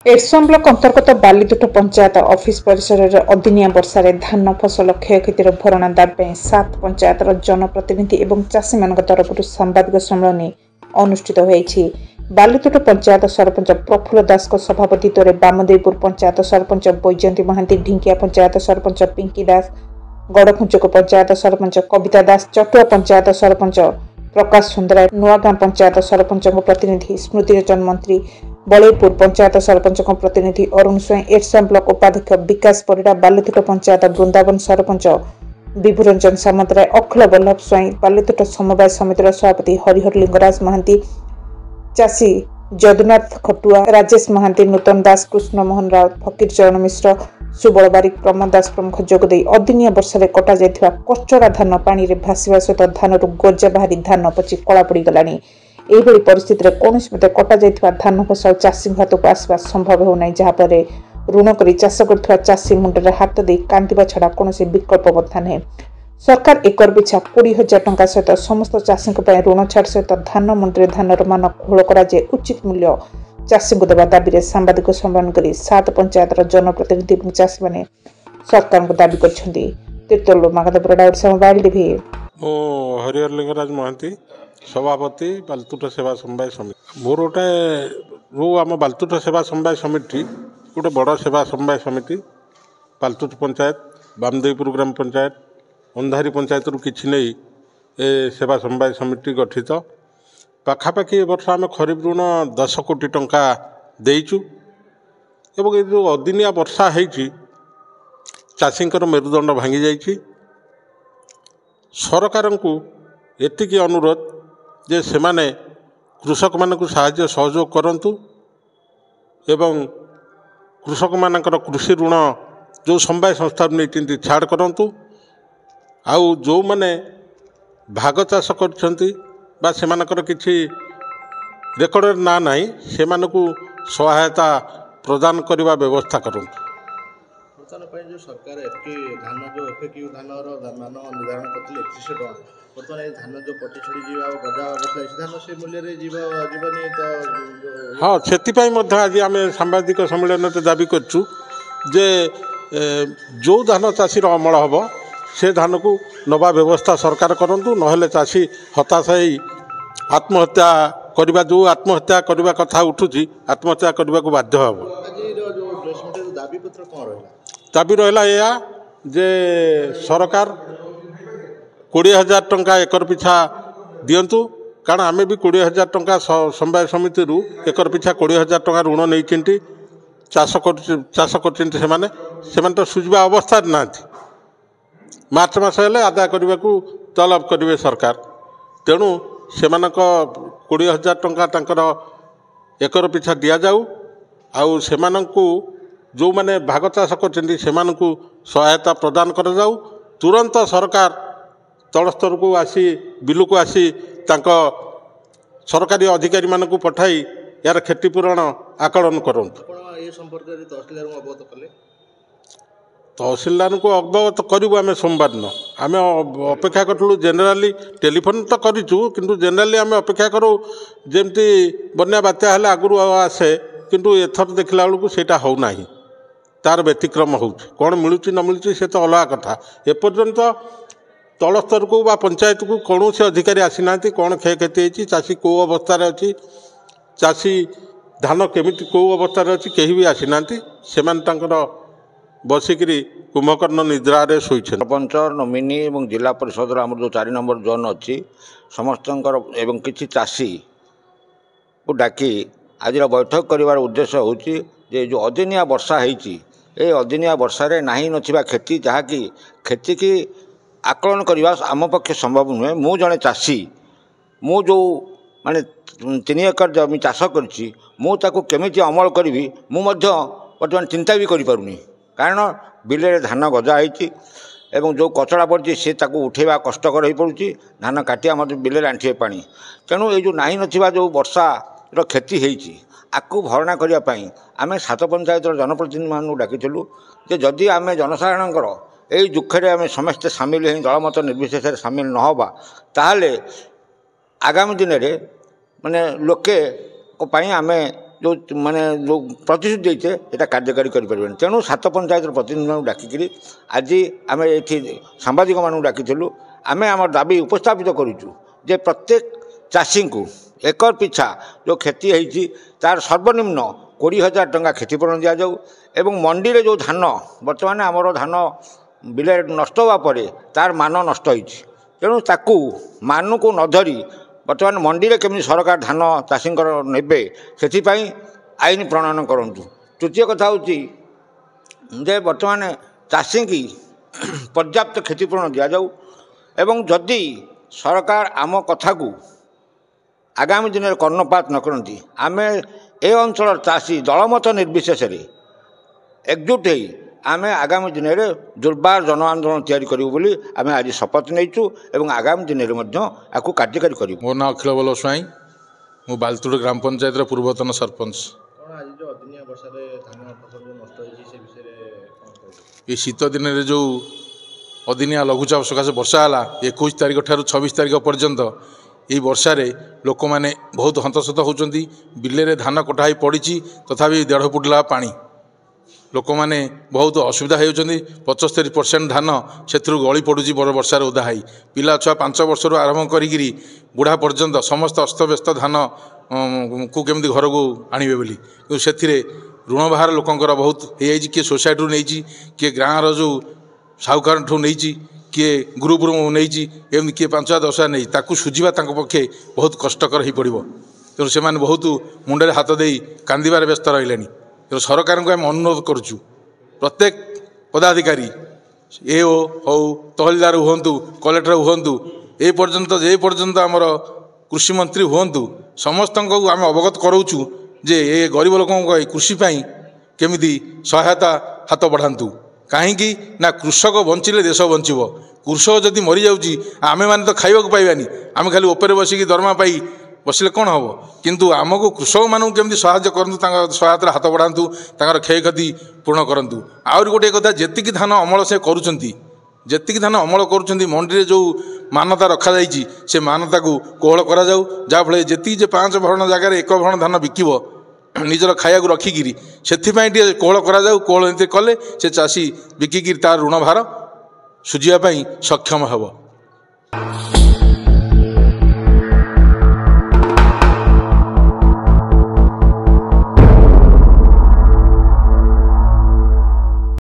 एरसम block अंतर्गत बालीतुट panchayat office परिसर में अदिनिया वर्षा धान फसल क्षयक्षतिर भरणा दाबी 7 पंचायत जनप्रतिनिधि और चाषी मान तरफ सांबादिक सम्मेलन अनुष्ठित होती। बालीतुट पंचायत सरपंच प्रफुल्ल दास सभापतित्व में बामदेवपुर पंचायत सरपंच बैजयंती महांती, ढिंकिया पंचायत सरपंच पिंकी दास, गड़खुंचक पंचायत सरपंच कविता दास, चटुआ पंचायत सरपंच प्रकाश सुंदरा, नुआगां पंचायत सरपंच प्रतिनिधि स्मृतिरंजन मंत्री, बलईपुर पंचायत सरपंच प्रतिनिधि अरुण स्वयं, एरसम ब्लक उपाध्यक्ष विकास परिड़ा, बालीतुट पंचायत वृंदावन सरपंच विभुरंजन सामंतराय, अखिल वल्लभ स्वयं, बालीतुट समवाय समितिर सभापति हरिहर लिंगराज महांती, चाषी जदुनाथ खटुआ, राजेश महांती, नूतन दास, कृष्ण मोहन राउत, फकीर चरण मिश्र, सुबल बारिक, प्रमोद दास प्रमुख जोगदे अदिनिया वर्षा कटा जाइथिबा कचरा धान पानी रे भासीबा सहित धान गोजा बाहरी धान पची कला पड़ी गलानी। एभली परिस्थिति में कौन मते कटा जाइथिबा धान फसल चाषी हाथक आसवा संभव होना, जहाँपर ऋण कर चाष कर चाषी मुंडे हाथ दे कांदिबा छड़ा कौन विकल्प बता नहीं। सरकार एकर पिछा 20,000 टंका सहित समस्त चाषी ऋण छाड़ सहित धान मंडी धान मान खोल कर उचित मूल्य चाषी को देवा दाबी सांबादिक सम्मेलन कर 7 पंचायत जनप्रतिनिधि और चाषी मैंने सरकार को दाबी कर मोबाइल टीवी। हरिहर लिंगराज महांती, सभापति बालीतुट सेवा समवाय समिति। मोर गोटे आम बालीतुट सेवा समवाय समिति गोटे बड़ सेवा समवाय समिति बालीतुट पंचायत, बामदेवपुर ग्राम पंचायत, अंधारी पंचायत रु किछि नहीं ए सेवा समवाय समिति गठित। पाखापाखि वर्ष आम खरीफ ऋण 10 कोटी टंका देइचु एवं जो अदिनिया वर्षा होती चाषींकर मेरुदंड भांगी जाइछि। सरकार को एतिकी अनुरोध जे सेमाने कृषक मानकु साहाय्य सहयोग करंतु एवं कृषक मानकर कृषि ऋण जो समवाय संस्था नहीं छाड़ करंतु। आउ जो माने भाग चाष करछंती बा सेमानकर किछि रेकर्ड ना नहीं से मानकु सहायता प्रदान करने व्यवस्था करंतु। बर्तमान जो सरकार धान जो एफएक्यू धान मान निर्धारण करते 31 टका बर्तमान धान जो पटी छड़ी जीवा गजा बसला धान से मूल्य जीवनी तो हाँ से आज आम सांबादिक सम्मेलन दाबी करछु जे जो धान चाषी अमल हम से धान को नवा व्यवस्था सरकार करंतु, नहेले चाषी हताश ही आत्महत्या करबा जो आत्महत्या करबा कथा उठुची आत्महत्या करबा को बाध्य हम। दाबी रहा या जे सरकार 20,000 टंका एकर पिछा दिंतु, कारण आम भी 20,000 टंका समवाय समिति एकर पिछा 20,000 टंका ऋण नहीं चाष कर तो सुझा अवस्था ना मार्च मास हेले आदाय करने को तलब करेंगे सरकार। तेणु से 20,000 टंका तांकर एकर पिछा दि जाऊ आउ से जो मैंने भाग चाष कर सहायता प्रदान कर जाऊ। तुरंत सरकार तल स्तर को आसी बिलू को आसी सरकारी अधिकारी मान को पठाई यार क्षतिपूरण आकलन करूँ। तहसीलदार को अवगत करूँ आम सोमवार दिन आम अपेक्षा करूँ जेनेराली टेलीफोन तो करूँ किंतु जेनेराली आम अपेक्षा करूँ जमती बन्या बात्या हेल्ले आगु आसे किंतु एथर देखला बेलू सेटा हो ना तार व्यतिक्रम हो कौन मिलूँ न मिलूँ से तो अलग कथा। एपर्यंत तल स्तर को बा पंचायत को कौन से अधिकारी आसी ना कौन क्षयक्षति होती चाषी कौ अवस्था अच्छी चाषी धान केमिति कौ अवस्था अच्छी कहीं भी आसी ना से बसिकी कुंभकर्ण निद्रा शोई। सरपंच नोमिनी और जिला परिषद आम जो 4 नंबर जोन अच्छी समस्त एवं किसी चाषी को डाकी आज बैठक कर उद्देश्य हूँ जो अदिनिया वर्षा होती अदिनिया वर्षा नहीं नथिबा खेती जहाँकि खेती की आकलन करने आम पक्षे संभव नुहे। मु जड़े चाषी मु जो माने 3 एकर जमी चाष करछि केमिति अमल करी बर्तमान चिंता भी करूनी, कारण बिले धान गजा होती एवं जो कचड़ा पड़ी सी उठेवा कष्टकर हो पड़ी धान काटिया मत बिले आंठिए पानी। तेणु ये जो नहीं नथिबा जो वर्षा क्षति होती आपको भरणा करने आम 7 पंचायत जनप्रतिनिधि मान डाकिलु जे जदि आम जनसाधारण यही दुखे आम समस्ते सामिल हो दलमत निर्विशेष सामिल नहबा ताहले आगामी दिन में माने लोके आम जो माने जो प्रतिश्रुति देते ये कार्यकारी करें तेणु 7 पंचायत प्रतिनिधि डाकिकी आज आम ये सांबादिक मानू डाकिलु आम आम दाबी उपस्थापित करुचु जे प्रत्येक चाषी को एकर पिछा जो क्षति होती तार सर्वनिम्न 20,000 टंका क्षतिपूरण दि जाऊ एवं मंडी रे जो धान बर्तमान आमर धान बिले नष्ट होगा पर तार मान नष्ट होती तेणु ताकू मान को न धरी बर्तमान मंडी रे केमी सरकार धान चाषी ने से आईन प्रणयन करूँ। तृतीय कथा हूँ जे बर्तमान चाषी की पर्याप्त क्षतिपूरण दि जाऊ एवं जदि सरकार आम कथा को आगामी दिन में कर्णपात न करती आम ए अंचल चाषी दलमत निर्विशेष एकजुट हो आम आगामी दिन में दुर्बार जन आंदोलन तैयारी करूँ बोली आम आज शपथ नहींचु एवं आगामी दिन में कार्यकारी करूँ। मो ना अखिल बल्लभ स्वाई मु बालतुड़ ग्राम पंचायत पूर्वतन सरपंच। ये शीत दिन में जो अदिनिया लघुचाप सकाशे वर्षा है 21 तारिख ठार 26 तारिख पर्यंत ये वर्षार लोक मैंने बहुत हंतसत होती बिले धान कटा पड़ी तथापि 1.5 फुट ला पानी लोक मैंने बहुत असुविधा होती 75% धान से गली पड़ुची वर्षार ओदा है पिला छुआ 5 वर्ष आरंभ करी बुढ़ा पर्यंत समस्त अस्तव्यस्त धान को केमती घर को आणवे बोली से ऋण बाहर लोकंर बहुत हो किए सोसाइटी नहीं किए गाँव रो साहूकार ठू नहीं किए ग्रुप नहीं एमती किए 5,000-10,000 नहीं ताकू सुझा पक्षे बहुत कष्टकर हो पड़ो तेणु से बहुत मुंडे हाथ दे कांदार व्यस्त रही तेणु सरकार को आम अनुरोध करुचु प्रत्येक पदाधिकारी एओ हो तहसीलदार हूँ कलेक्टर हूँ ए पर्यंत आमर कृषि मंत्री हूँ समस्त को आम अवगत कराऊँ जे ये गरीब लोकों कृषि केमिति सहायता हाथ बढ़ातु कहीं ना कृषक बंचिले देश बंचब कृषक जदि मरी जाऊँगी आमे मैंने तो खाइबा पाइबानी आम खाली उपरे बसिकी दरमा पाई बसिले कौन हम किंतु आमको कृषक मानू केमती सहायता करूँ सहायता हाथ बढ़ातु क्षय क्षति पूर्ण करूँ। आउरी गोटे कथा जेतिकी धान अमल से करुँच जेतिकी धान अमल करुँच मंडी जो मान्यता रखा जाइए से मान्यता को कोहल करा जाऊ जहाँफल जी 5 भरण जगार 1 भरण धान बिकिब निजर खाया को रखिकी से कोहल करा जाऊ कोहल कले से चाषी बिकिकी तार ऋण भार सुझापी सक्षम हेब।